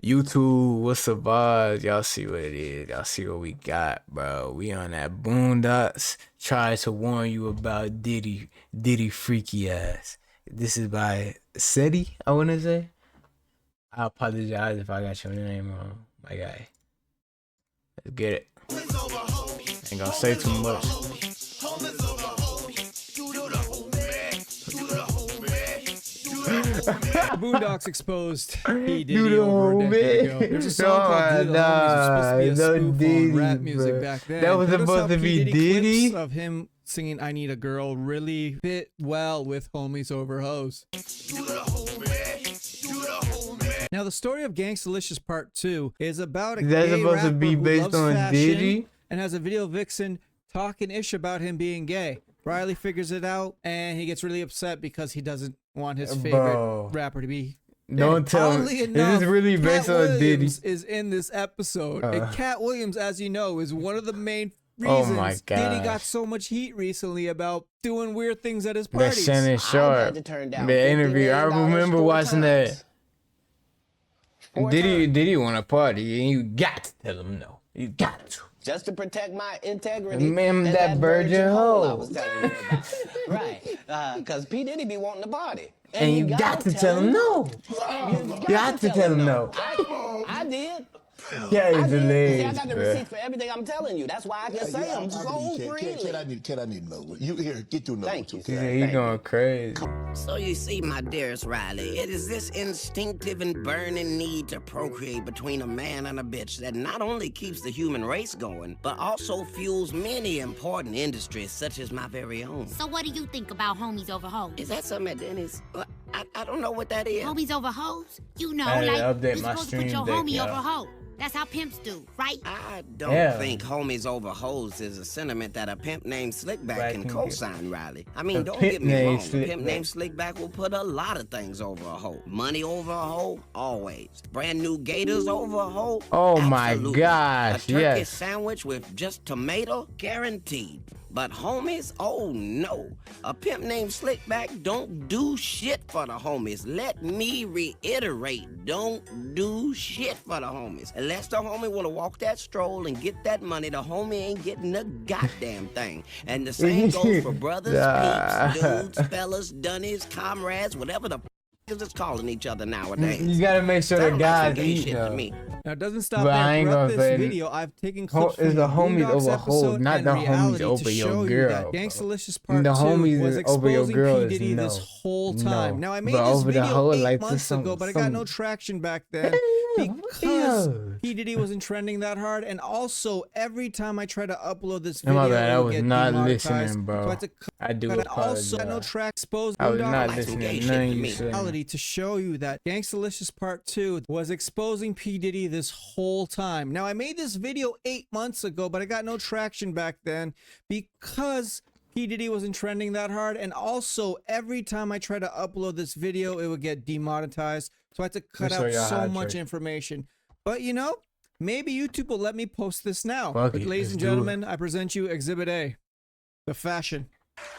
YouTube, what's the vibes? Y'all see what it is. Y'all see what we got, bro. We on that Boondocks. Try to warn you about Diddy freaky ass. This is by SETI, I want to say. I apologize if I got your name wrong, my guy. Let's get it. Ain't gonna say too much. Boondocks exposed P. Diddy over a decade ago. There's a song called Do the Homies. It was supposed to be a spoof on rap music back then. That was supposed to be Diddy? Clips of him singing I Need a Girl really fit well with Homies Over Hoes. Now the story of Gangstalicious Part 2 is about a gay rapper who loves fashion Diddy? and has a video vixen talking ish about him being gay. Riley figures it out and he gets really upset because he doesn't want his favorite rapper to be. Don't tell me. This is really based on Diddy. Is in this episode. And Cat Williams, as you know, is one of the main reasons Diddy got so much heat recently about doing weird things at his parties. That Shannon Sharp, the interview. I remember watching that. Diddy want to party, and you got to tell him no. You got to. Just to protect my integrity. Remember that virgin hole. I was telling you about. Right. Because P. Diddy be wanting to party. And you got to tell him no. You got to tell him no. I did. Yeah, I did. I got the receipts for everything I'm telling you. That's why I can say them so freely. Kid, I need to know. You here, get your number too. He going crazy. So you see, my dearest Riley, it is this instinctive and burning need to procreate between a man and a bitch that not only keeps the human race going, but also fuels many important industries, such as my very own. So what do you think about Homies Over Hoes? Is that something at Denny's? I don't know what that is. Homies Over Hoes? You know, like, you're supposed to put your homie over hoe. That's how pimps do, right? I don't think Homies Over Hoes is a sentiment that a pimp named Slickback can co-sign, Riley. I mean, don't get me wrong. A pimp named Slickback will put a lot of things over a hoe. Money over a hoe, always. Brand new gators over a hoe, oh absolutely. My gosh, a turkey sandwich with just tomato, guaranteed. But homies, oh no. A pimp named Slickback don't do shit for the homies. Let me reiterate, don't do shit for the homies. Unless the homie wanna walk that stroll and get that money, the homie ain't getting a goddamn thing. And the same goes for brothers, peeps, dudes, fellas, dunnies, comrades, whatever the is calling each other nowadays. You gotta make sure the guys eat though. Now it doesn't stop there. Throughout this video, I've taken clips from the homies Boondocks over hoes, not the homies over your girl. Gangstalicious Part 2 was exposing P. Diddy this whole time. Now I made this video 8 months ago, but I got no traction back then because P. Diddy wasn't trending that hard, and also every time I try to upload this video, I was not listening, bro. So I do apologize. Also, got no track exposed. I was not listening to none you said. To show you that Gangstalicious Part 2 was exposing P. Diddy this whole time. Now I made this video 8 months ago, but I got no traction back then because P. Diddy wasn't trending that hard, and also every time I try to upload this video it would get demonetized, so I had to cut out so much information. But you know, maybe YouTube will let me post this now. But ladies and gentlemen, I present you Exhibit A, the fashion.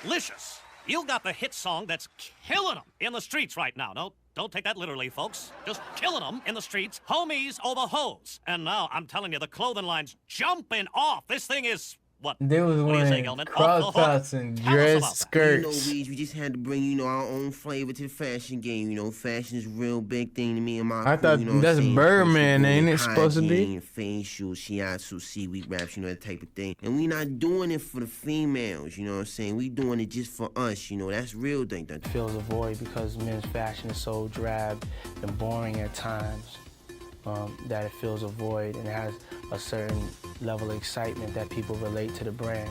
Licious. You got the hit song that's killing them in the streets right now. No, don't take that literally, folks. Just killing them in the streets. Homies over hoes. And now, I'm telling you, the clothing line's jumping off. This thing is... What? They was wearing crop tops and dress skirts. You know, we just had to bring, our own flavor to the fashion game. Fashion is a real big thing to me and my I thought that's Birdman, ain't it supposed to be? Facial, shiatsu, seaweed wraps, that type of thing. And we not doing it for the females, you know what I'm saying? We doing it just for us, that's real thing. It fills a void because men's fashion is so drab and boring at times. That it fills a void and it has a certain level of excitement that people relate to the brand.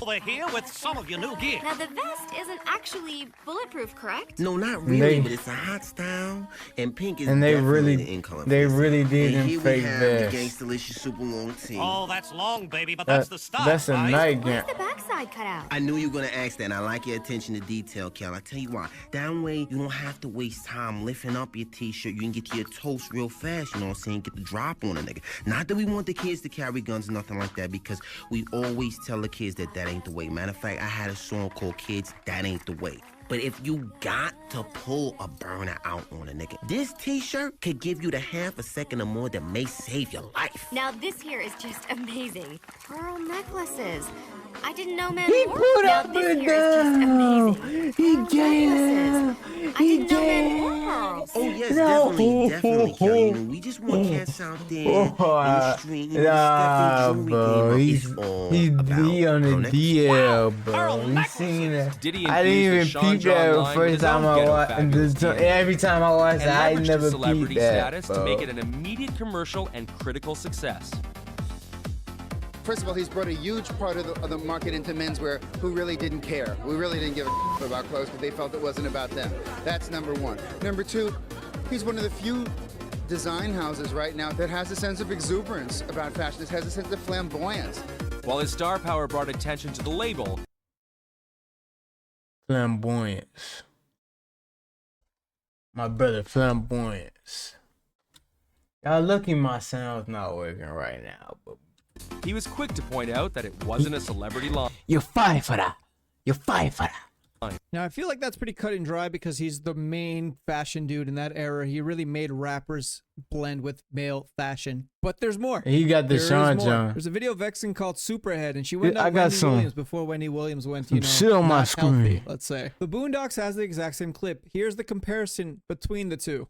Over here with some of your new gear. Now the vest isn't actually bulletproof, correct? No, not really, but it's a hot style, and pink is they really did in fake vests. Gangstalicious super long tee. Oh, that's long, baby, but that's the style. That's a nightgown. Where's the backside cut out? I knew you were gonna ask that, and I like your attention to detail, Cal. I tell you why. That way, you don't have to waste time lifting up your t-shirt. You can get to your toast real fast. You know what I'm saying? Get the drop on a nigga. Not that we want the kids to carry guns, nothing like that, because we always tell the kids that ain't the way. Matter of fact, I had a song called "Kids, That Ain't the Way." But if you got to pull a burner out on a nigga, this t-shirt could give you the half a second or more that may save your life. Now this here is just amazing. Pearl necklaces. I didn't know men He wore. put Now up this and here is just down. amazing. He Pearl gay. necklaces. I He didn't know men wore gay. pearls. Oh yes, No. definitely, Kelly. You know, we just want cats out there in the street, you know, Nah, stepping jewelry bro. game. He's It's all he about on the pearl necklaces. DL, bro. Pearl He's singing that. Diddy I didn't even infused the peep Sean that John the line with first his time own I ghetto watched. fabulous DNA. Every time I watched and it, I leveraged his never celebrity peeped that, status bro. to make it an immediate commercial and critical success. First of all, he's brought a huge part of the market into menswear who really didn't care. We really didn't give a about clothes because they felt it wasn't about them. That's number one. Number two, he's one of the few design houses right now that has a sense of exuberance about fashion. That has a sense of flamboyance. While his star power brought attention to the label, Flamboyance. My brother, flamboyance. Y'all lucky my sound's not working right now, but he was quick to point out that it wasn't a celebrity line. you're fired for that. You're fired for that. Now, I feel like that's pretty cut and dry because he's the main fashion dude in that era. He really made rappers blend with male fashion. But there's more. He got the There is Sean more. John. There's a video vexing called Superhead, and she went I up got Wendy some- Williams before Wendy Williams went, you know, shit on my not screen. healthy, let's say. The Boondocks has the exact same clip. Here's the comparison between the two.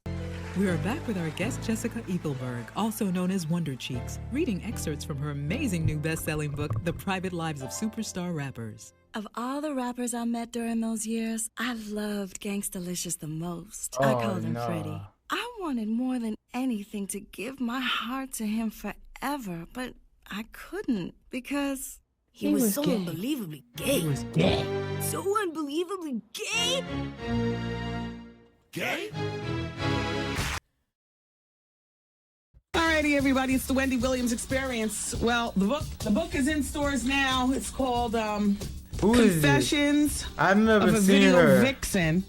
We are back with our guest Jessica Ethelberg, also known as Wonder Cheeks, reading excerpts from her amazing new best-selling book, The Private Lives of Superstar Rappers. Of all the rappers I met during those years, I loved Gangstalicious the most. Oh, I called him no. Freddie. I wanted more than anything to give my heart to him forever, but I couldn't because He was so gay. unbelievably gay. He was gay. So unbelievably gay. Gay? Alrighty, everybody, it's the Wendy Williams Experience. Well, the book is in stores now. It's called Who is Confessions it? I've never of a seen Video her. Vixen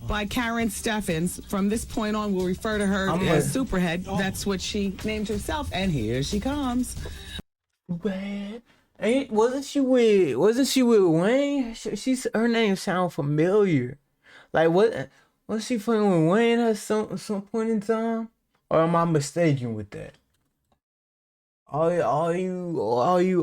by Karen Steffens. From this point on, we'll refer to her as Superhead. That's what she named herself, and here she comes. Bad. Wasn't she with Wayne? She's her name sound familiar. Like was she fucking with Wayne at some point in time? Or am I mistaken with that? All you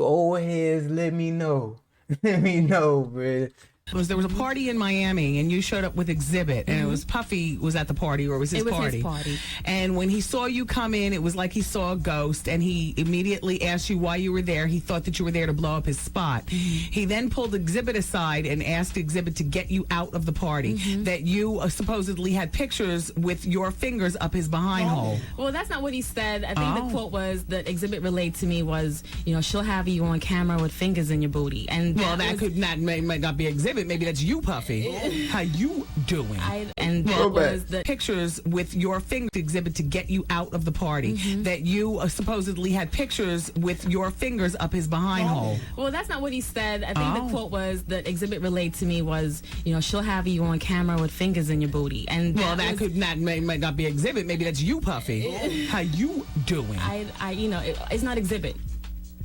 old heads, let me know. Let me know, bro. There was a party in Miami, and you showed up with Exhibit, and it was Puffy was at the party, or it was his party. His party. And when he saw you come in, it was like he saw a ghost, and he immediately asked you why you were there. He thought that you were there to blow up his spot. He then pulled Exhibit aside and asked Exhibit to get you out of the party, that you supposedly had pictures with your fingers up his behind hole. Well, that's not what he said. I think the quote was that Exhibit relayed to me was, you know, she'll have you on camera with fingers in your booty. And Well, that might not be Exhibit. Maybe that's you, Puffy. How you doing? That was the pictures with your finger Exhibit to get you out of the party. That you supposedly had pictures with your fingers up his behind hole. Well, that's not what he said. I think the quote was that Exhibit relayed to me was, you know, she'll have you on camera with fingers in your booty. And that might not be Exhibit. Maybe that's you, Puffy. How you doing? It's not Exhibit.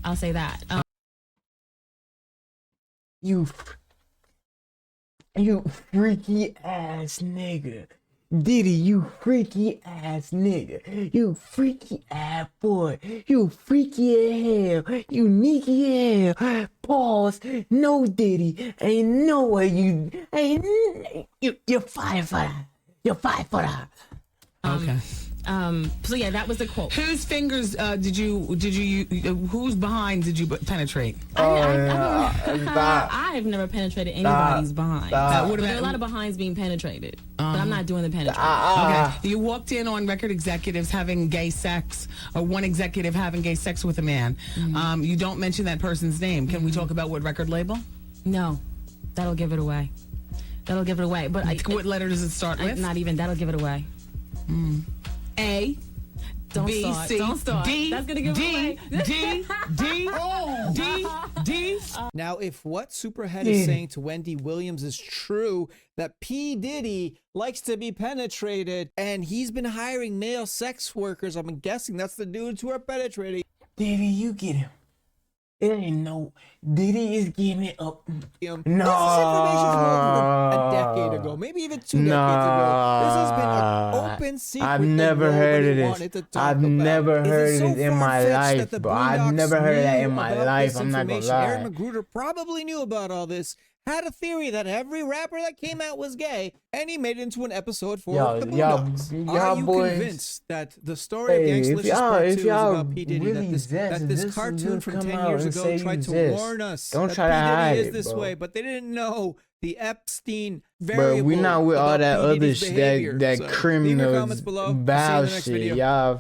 I'll say that. You freaky ass nigga. Diddy, you freaky ass nigga. You freaky ass boy. You freaky as hell. You sneaky as hell. Pause. No, Diddy. Ain't no way you're fired for that. You're fired for that. Okay. So yeah, that was the quote. Whose fingers whose behind did you penetrate? I've never penetrated anybody's behind. There are a lot of behinds being penetrated, but I'm not doing the penetration. Okay. You walked in on record executives having gay sex, or one executive having gay sex with a man. You don't mention that person's name. Can we talk about what record label? No, that'll give it away. But what letter does it start with? Not even. That'll give it away. A. Don't B, start. C, Don't start. D, That's gonna give D, it away. D. Now, if what Superhead is saying to Wendy Williams is true, that P. Diddy likes to be penetrated, and he's been hiring male sex workers, I'm guessing that's the dudes who are penetrating. Diddy, you get him. It ain't no Diddy is getting it up. No. This information from over a decade ago, maybe even 2 decades ago. This has been an open secret. I've never heard of this. I've never heard it it in my life, bro. I've never heard of that in my life. I'm not gonna lie. Aaron Magruder probably knew about all this. Had a theory that every rapper that came out was gay, and he made it into an episode for the Boondocks. Are you convinced that the story of Gangstalicious Part 2 is about P. Diddy, that this cartoon from 10 years ago tried to warn us that P. Diddy is this way, but they didn't know the Epstein variable. Bro, we not with all that other shit, that so criminal bad shit. Video.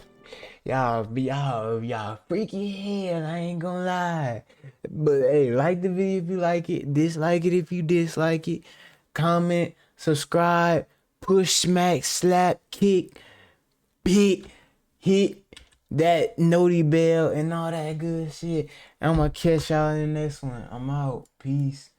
Y'all freaky head, I ain't gonna lie. But hey, like the video if you like it, dislike it if you dislike it, comment, subscribe, push, smack, slap, kick, hit that noti bell and all that good shit. I'm gonna catch y'all in the next one. I'm out. Peace.